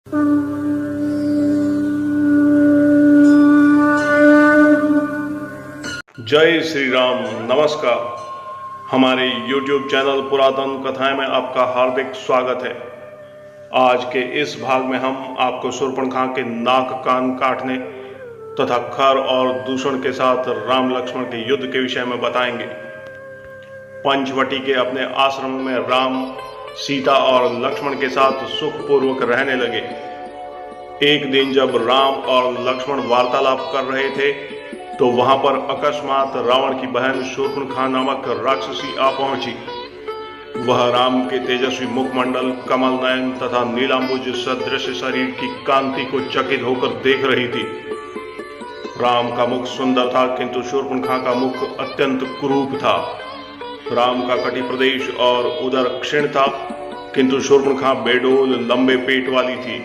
जय श्री राम। नमस्कार। हमारे YouTube चैनल पुरातन कथाएं में आपका हार्दिक स्वागत है। आज के इस भाग में हम आपको शूर्पणखा के नाक कान काटने तथा खर और दूषण के साथ राम लक्ष्मण के युद्ध के विषय में बताएंगे। पंचवटी के अपने आश्रम में राम, सीता और लक्ष्मण के साथ सुखपूर्वक रहने लगे। एक दिन जब राम और लक्ष्मण वार्तालाप कर रहे थे तो वहां पर अकस्मात रावण की बहन शूर्पणखा नामक राक्षसी आ पहुंची। वह राम के तेजस्वी मुखमंडल, कमल नयन तथा नीलांबुज सदृश शरीर की कांति को चकित होकर देख रही थी। राम का मुख सुंदर था किंतु शूर्पणखा का मुख अत्यंत कुरूप था। राम का कटी प्रदेश और उदर क्षीण था किंतु शूर्पणखा बेडोल लंबे पेट वाली थी।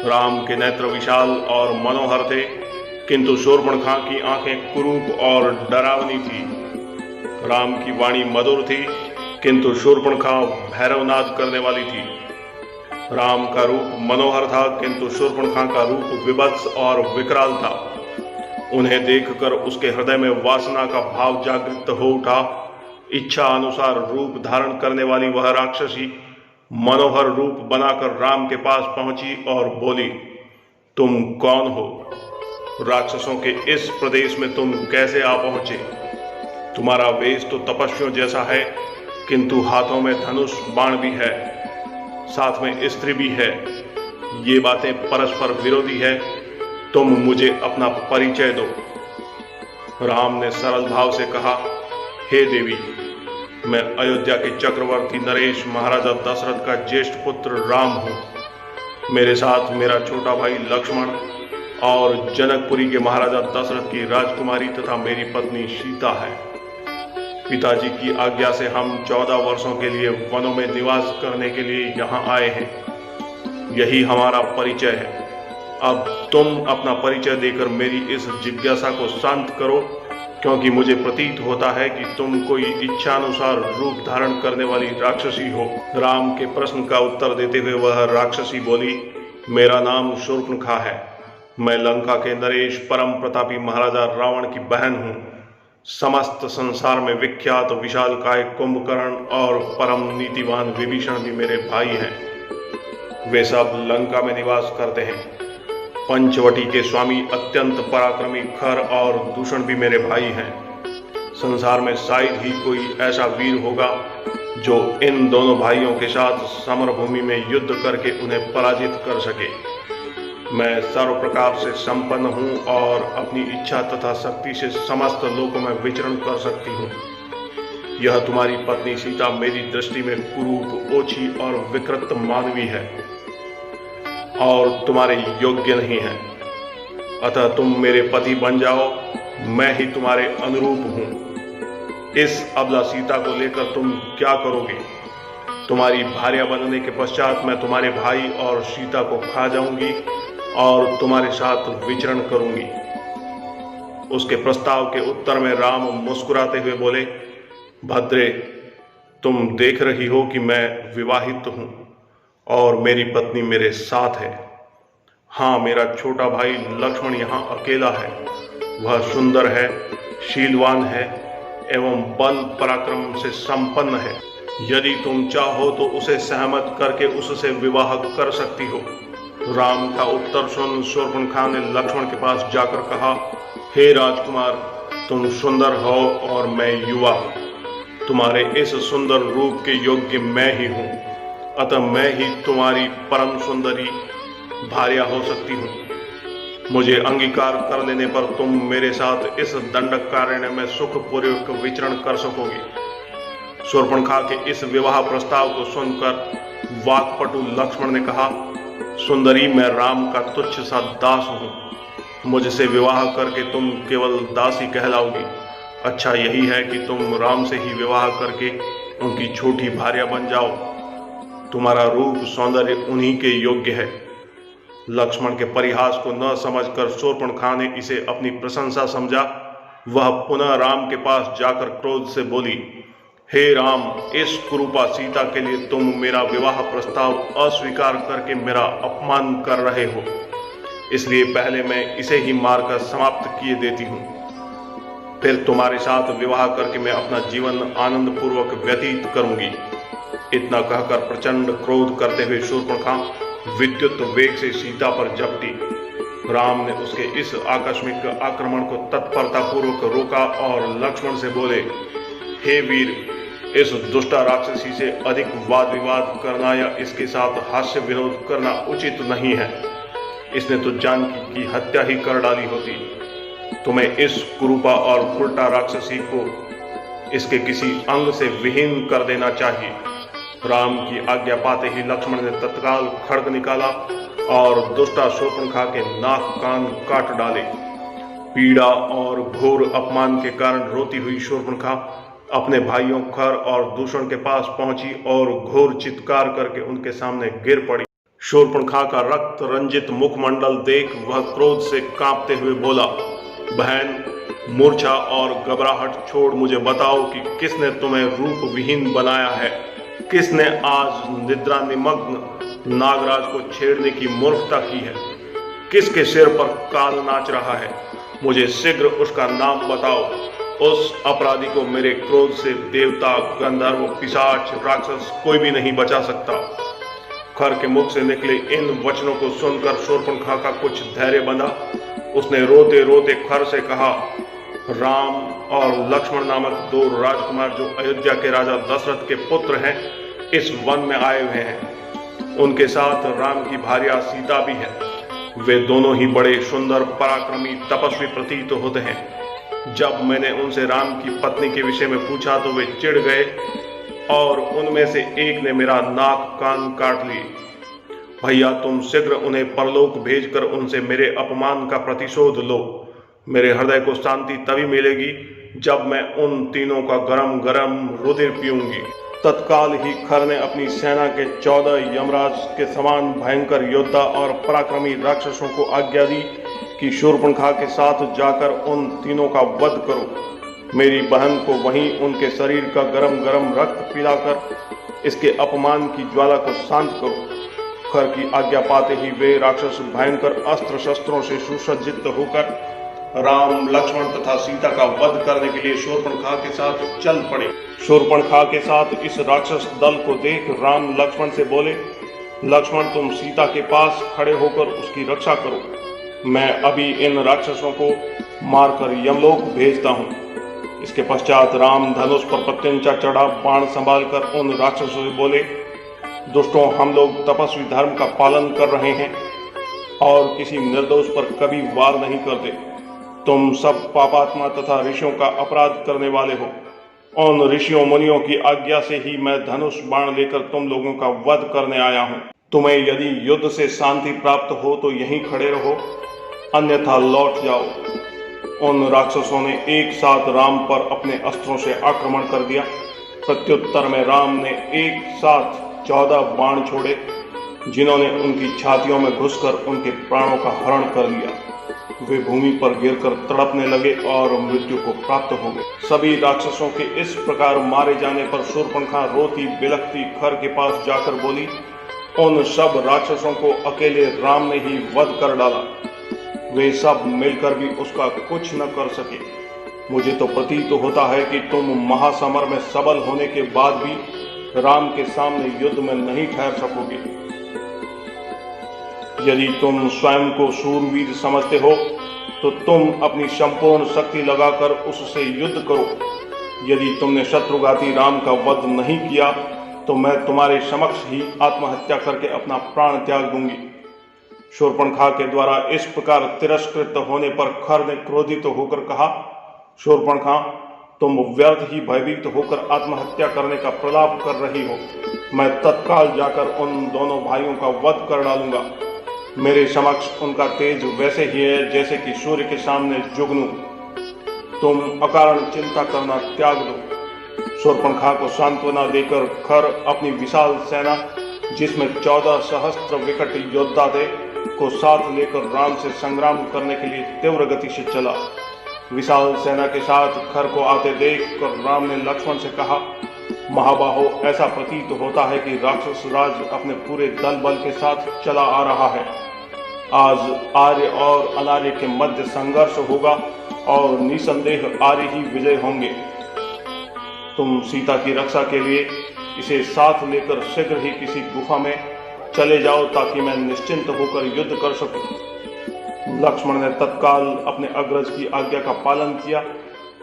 राम के नेत्र विशाल और मनोहर थे किंतु शूर्पणखा की आंखें कुरूप और डरावनी थी। राम की वाणी मधुर थी किंतु शूर्पणखा भैरवनाद करने वाली थी। राम का रूप मनोहर था किंतु शूर्पणखा का रूप विभत्स और विकराल था। उन्हें देखकर उसके हृदय में वासना का भाव जागृत हो उठा। इच्छा अनुसार रूप धारण करने वाली वह राक्षसी मनोहर रूप बनाकर राम के पास पहुंची और बोली, तुम कौन हो? राक्षसों के इस प्रदेश में तुम कैसे आ पहुंचे? तुम्हारा वेश तो तपस्वियों जैसा है किंतु हाथों में धनुष बाण भी है, साथ में स्त्री भी है। ये बातें परस्पर विरोधी है। तुम मुझे अपना परिचय दो। राम ने सरल भाव से कहा, हे देवी, मैं अयोध्या के चक्रवर्ती नरेश महाराजा दशरथ का ज्येष्ठ पुत्र राम हूं। मेरे साथ मेरा छोटा भाई लक्ष्मण और जनकपुरी के महाराजा दशरथ की राजकुमारी तथा मेरी पत्नी सीता है। पिताजी की आज्ञा से हम 14 वर्षों के लिए वनों में निवास करने के लिए यहाँ आए हैं। यही हमारा परिचय है। अब तुम अपना परिचय देकर मेरी इस जिज्ञासा को शांत करो, क्योंकि मुझे प्रतीत होता है कि तुम कोई इच्छानुसार रूप धारण करने वाली राक्षसी हो। राम के प्रश्न का उत्तर देते हुए वह राक्षसी बोली, मेरा नाम शूर्पणखा है। मैं लंका के नरेश परम प्रतापी महाराजा रावण की बहन हूँ। समस्त संसार में विख्यात विशालकाय कुंभकर्ण और परम नीतिवान विभीषण भी मेरे भाई हैं। वे सब लंका में निवास करते हैं। पंचवटी के स्वामी अत्यंत पराक्रमी खर और दूषण भी मेरे भाई हैं। संसार में शायद ही कोई ऐसा वीर होगा जो इन दोनों भाइयों के साथ समरभूमि में युद्ध करके उन्हें पराजित कर सके। मैं सर्व प्रकार से संपन्न हूँ और अपनी इच्छा तथा शक्ति से समस्त लोकों में विचरण कर सकती हूँ। यह तुम्हारी पत्नी सीता मेरी दृष्टि में कुरूप, ओछी और विकृत मानवी है और तुम्हारे योग्य नहीं है। अतः तुम मेरे पति बन जाओ, मैं ही तुम्हारे अनुरूप हूँ। इस अबला सीता को लेकर तुम क्या करोगे? तुम्हारी भार्या बनने के पश्चात मैं तुम्हारे भाई और सीता को खा जाऊंगी और तुम्हारे साथ विचरण करूंगी। उसके प्रस्ताव के उत्तर में राम मुस्कुराते हुए बोले, भद्रे, तुम देख रही हो कि मैं विवाहित हूं और मेरी पत्नी मेरे साथ है। हाँ, मेरा छोटा भाई लक्ष्मण यहाँ अकेला है। वह सुंदर है, शीलवान है एवं बल पराक्रम से संपन्न है। यदि तुम चाहो तो उसे सहमत करके उससे विवाह कर सकती हो। राम का उत्तर सुन शूर्पणखा ने लक्ष्मण के पास जाकर कहा, हे राजकुमार, तुम सुंदर हो और मैं युवा। तुम्हारे इस सुंदर रूप के योग्य मैं ही हूँ, अतः मैं ही तुम्हारी परम सुंदरी भार्या हो सकती हूँ। मुझे अंगीकार कर लेने पर तुम मेरे साथ इस दंडकारण्य में सुखपूर्वक विचरण कर सकोगे। शूर्पणखा के इस विवाह प्रस्ताव को सुनकर वाक्पटु लक्ष्मण ने कहा, सुंदरी, मैं राम का तुच्छ सा दास हूँ। मुझसे विवाह करके तुम केवल दासी कहलाओगी। अच्छा यही है कि तुम राम से ही विवाह करके उनकी छोटी भार्या बन जाओ। तुम्हारा रूप सौंदर्य उन्हीं के योग्य है। लक्ष्मण के परिहास को न समझकर शूर्पणखा ने इसे अपनी प्रशंसा समझा। वह पुनः राम के पास जाकर क्रोध से बोली, हे राम, इस कुरूपा सीता के लिए तुम मेरा विवाह प्रस्ताव अस्वीकार करके मेरा अपमान कर रहे हो, इसलिए पहले मैं इसे ही मारकर समाप्त किए देती हूँ। फिर तुम्हारे साथ विवाह करके मैं अपना जीवन आनंद पूर्वक व्यतीत करूंगी। इतना कहकर प्रचंड क्रोध करते हुए शूर्पणखा विद्युत वेग से सीता पर झपटी। राम ने उसके इस आकस्मिक आक्रमण को तत्परता पूर्वक रोका और लक्ष्मण से बोले, हे वीर, इस दुष्टा राक्षसी से अधिक वाद विवाद करना या इसके साथ हास्य विनोद करना उचित नहीं है। इसने तो जानकी की हत्या ही कर डाली होती। तुम्हें इस कुरूपा और उल्टा राक्षसी को इसके किसी अंग से विहीन कर देना चाहिए। राम की आज्ञा पाते ही लक्ष्मण ने तत्काल खड्ग निकाला और दुष्टा शूर्पणखा के नाक कान काट डाले। पीड़ा और घोर अपमान के कारण रोती हुई शूर्पणखा अपने भाइयों खर और दूषण के पास पहुंची और घोर चित्कार करके उनके सामने गिर पड़ी। शूर्पणखा का रक्त रंजित मुखमंडल देख वह क्रोध से कांपते हुए बोला, बहन, मूर्छा और घबराहट छोड़ मुझे बताओ कि किसने तुम्हें रूप विहीन बनाया है। किसने आज निद्रा निमग्न नागराज को छेड़ने की मूर्खता की है। किसके सिर पर काल नाच रहा है। मुझे शीघ्र उसका नाम बताओ। उस अपराधी को मेरे क्रोध से देवता, गंधर्व, पिशाच, राक्षस कोई भी नहीं बचा सकता। खर के मुख से निकले इन वचनों को सुनकर शूर्पणखा का कुछ धैर्य बंधा। उसने रोते रोते खर से कहा, राम और लक्ष्मण नामक दो राजकुमार जो अयोध्या के राजा दशरथ के पुत्र हैं, इस वन में आए हुए हैं। उनके साथ राम की भार्या सीता भी है। वे दोनों ही बड़े सुंदर, पराक्रमी, तपस्वी प्रतीत होते हैं। जब मैंने उनसे राम की पत्नी के विषय में पूछा तो वे चिढ़ गए और उनमें से एक ने मेरा नाक कान काट लिए। भैया, तुम शीघ्र उन्हें परलोक भेजकर उनसे मेरे अपमान का प्रतिशोध लो। मेरे हृदय को शांति तभी मिलेगी जब मैं उन तीनों का गरम गरम रुधिर पीऊंगी। तत्काल ही खर ने अपनी सेना के 14 यमराज के समान भयंकर योद्धा और पराक्रमी राक्षसों को आज्ञा दी कि शूर्पणखा के साथ जाकर उन तीनों का वध करो। मेरी बहन को वहीं उनके शरीर का गरम गरम रक्त पिलाकर इसके अपमान की ज्वाला को शांत करो। खर की आज्ञा पाते ही वे राक्षस भयंकर अस्त्र शस्त्रों से सुसज्जित होकर राम, लक्ष्मण तथा सीता का वध करने के लिए शूर्पणखा के साथ चल पड़े। शूर्पणखा के साथ इस राक्षस दल को देख राम लक्ष्मण से बोले, लक्ष्मण, तुम सीता के पास खड़े होकर उसकी रक्षा करो। मैं अभी इन राक्षसों को मारकर यमलोक भेजता हूँ। इसके पश्चात राम धनुष पर प्रत्यंचा चढ़ा बाण संभालकर उन राक्षसों से बोले, दोस्तों, हम लोग तपस्वी धर्म का पालन कर रहे हैं और किसी निर्दोष पर कभी वार नहीं करते। तुम सब पापात्मा तथा ऋषियों का अपराध करने वाले हो। उन ऋषियों मुनियों की आज्ञा से ही मैं धनुष बाण लेकर तुम लोगों का वध करने आया हूँ। तुम्हें यदि युद्ध से शांति प्राप्त हो तो यहीं खड़े रहो, अन्यथा लौट जाओ। उन राक्षसों ने एक साथ राम पर अपने अस्त्रों से आक्रमण कर दिया। प्रत्युत्तर में राम ने एक साथ 14 बाण छोड़े, जिन्होंने उनकी छातियों में घुसकर उनके प्राणों का हरण कर लिया। वे भूमि पर गिरकर तड़पने लगे और मृत्यु को प्राप्त हो गए। सभी राक्षसों के इस प्रकार मारे जाने पर शूर्पणखा रोती बिलखती खर के पास जाकर बोली, उन सब राक्षसों को अकेले राम ने ही वध कर डाला। वे सब मिलकर भी उसका कुछ न कर सके। मुझे तो प्रतीत होता है कि तुम महासमर में सबल होने के बाद भी राम के सामने युद्ध में नहीं ठहर सकोगे। यदि तुम स्वयं को शूरवीर समझते हो तो तुम अपनी संपूर्ण शक्ति लगाकर उससे युद्ध करो। यदि तुमने शत्रुघाती राम का वध नहीं किया तो मैं तुम्हारे समक्ष ही आत्महत्या करके अपना प्राण त्याग दूंगी। शूर्पणखा के द्वारा इस प्रकार तिरस्कृत होने पर खर ने क्रोधित होकर कहा, शूर्पणखा, तुम व्यर्थ ही भयभीत होकर आत्महत्या करने का प्रलाप कर रही हो। मैं तत्काल जाकर उन दोनों भाइयों का वध कर डालूंगा। मेरे समक्ष उनका तेज वैसे ही है जैसे कि सूर्य के सामने जुगनू। तुम अकारण चिंता करना त्याग दो। शूर्पणखा को सांत्वना देकर खर अपनी विशाल सेना, जिसमें 14 सहस्त्र विकट योद्धा थे, को साथ लेकर राम से संग्राम करने के लिए तीव्र गति से चला। विशाल सेना के साथ खर को आते देख कर राम ने लक्ष्मण से कहा, महाबाहो, ऐसा प्रतीत होता है कि राक्षस राज अपने पूरे दल बल के साथ चला आ रहा है। आज आर्य और अनार्य के मध्य संघर्ष होगा और निसंदेह आर्य ही विजय होंगे। तुम सीता की रक्षा के लिए इसे साथ लेकर शीघ्र ही किसी गुफा में चले जाओ ताकि मैं निश्चिंत होकर युद्ध कर सकूं। लक्ष्मण ने तत्काल अपने अग्रज की आज्ञा का पालन किया।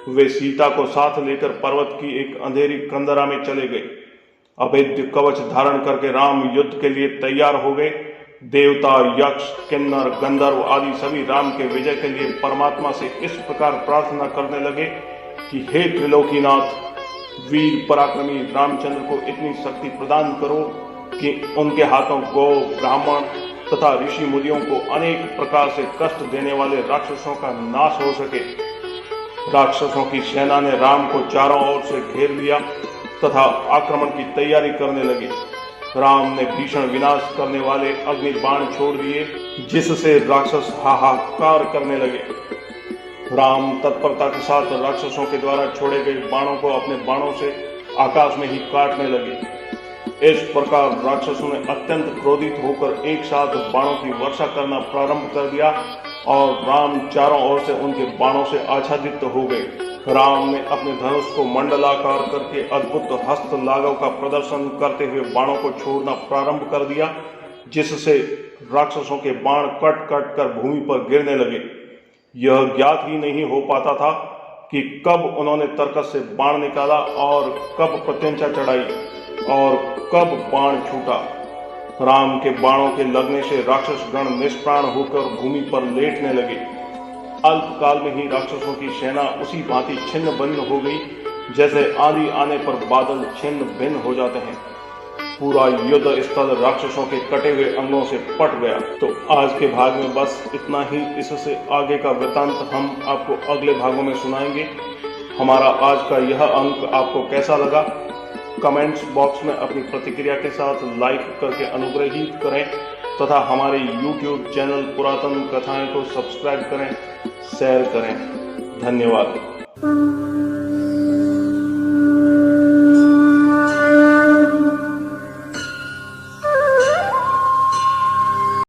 वे सीता को साथ लेकर पर्वत की एक अंधेरी कंदरा में चले गए। अभेद्य कवच धारण करके राम युद्ध के लिए तैयार हो गए। देवता, यक्ष, किन्नर, गंधर्व आदि सभी राम के विजय के लिए परमात्मा से इस प्रकार प्रार्थना करने लगे कि हे त्रिलोकीनाथ, वीर पराक्रमी रामचंद्र को इतनी शक्ति प्रदान करो कि उनके हाथों गौ, ब्राह्मण तथा ऋषि मुनियों को अनेक प्रकार से कष्ट देने वाले राक्षसों का नाश हो सके। राक्षसों की सेना ने राम को चारों ओर से घेर लिया तथा आक्रमण की तैयारी करने लगे। राम ने भीषण विनाश करने वाले अग्नि बाण छोड़ दिए, जिससे राक्षस हाहाकार करने लगे। राम तत्परता के साथ राक्षसों के द्वारा छोड़े गए बाणों को अपने बाणों से आकाश में ही काटने लगे। इस प्रकार राक्षसों ने अत्यंत क्रोधित होकर एक साथ बाणों की वर्षा करना प्रारंभ कर दिया और राम चारों ओर से उनके बाणों से आच्छादित हो गए। राम ने अपने धनुष को मंडलाकार करके अद्भुत हस्त लाघव का प्रदर्शन करते हुए बाणों को छोड़ना प्रारंभ कर दिया, जिससे राक्षसों के बाण कट कट कर भूमि पर गिरने लगे। यह ज्ञात ही नहीं हो पाता था कि कब उन्होंने तरकस से बाण निकाला और कब प्रत्यंचा चढ़ाई और कब बाण छूटा। राम के बाणों के लगने से राक्षस गण निष्प्राण होकर भूमि पर लेटने लगे। अल्पकाल में ही राक्षसों की सेना उसी भांति छिन्न भिन्न हो गई जैसे आंधी आने पर बादल छिन्न भिन्न हो जाते हैं। पूरा युद्ध स्थल राक्षसों के कटे हुए अंगों से पट गया। तो आज के भाग में बस इतना ही। इससे आगे का वृतांत हम आपको अगले भागों में सुनाएंगे। हमारा आज का यह अंक आपको कैसा लगा, कमेंट्स बॉक्स में अपनी प्रतिक्रिया के साथ लाइक करके अनुग्रहित करें तथा हमारे YouTube चैनल पुरातन कथाएं को सब्सक्राइब करें, शेयर करें। धन्यवाद।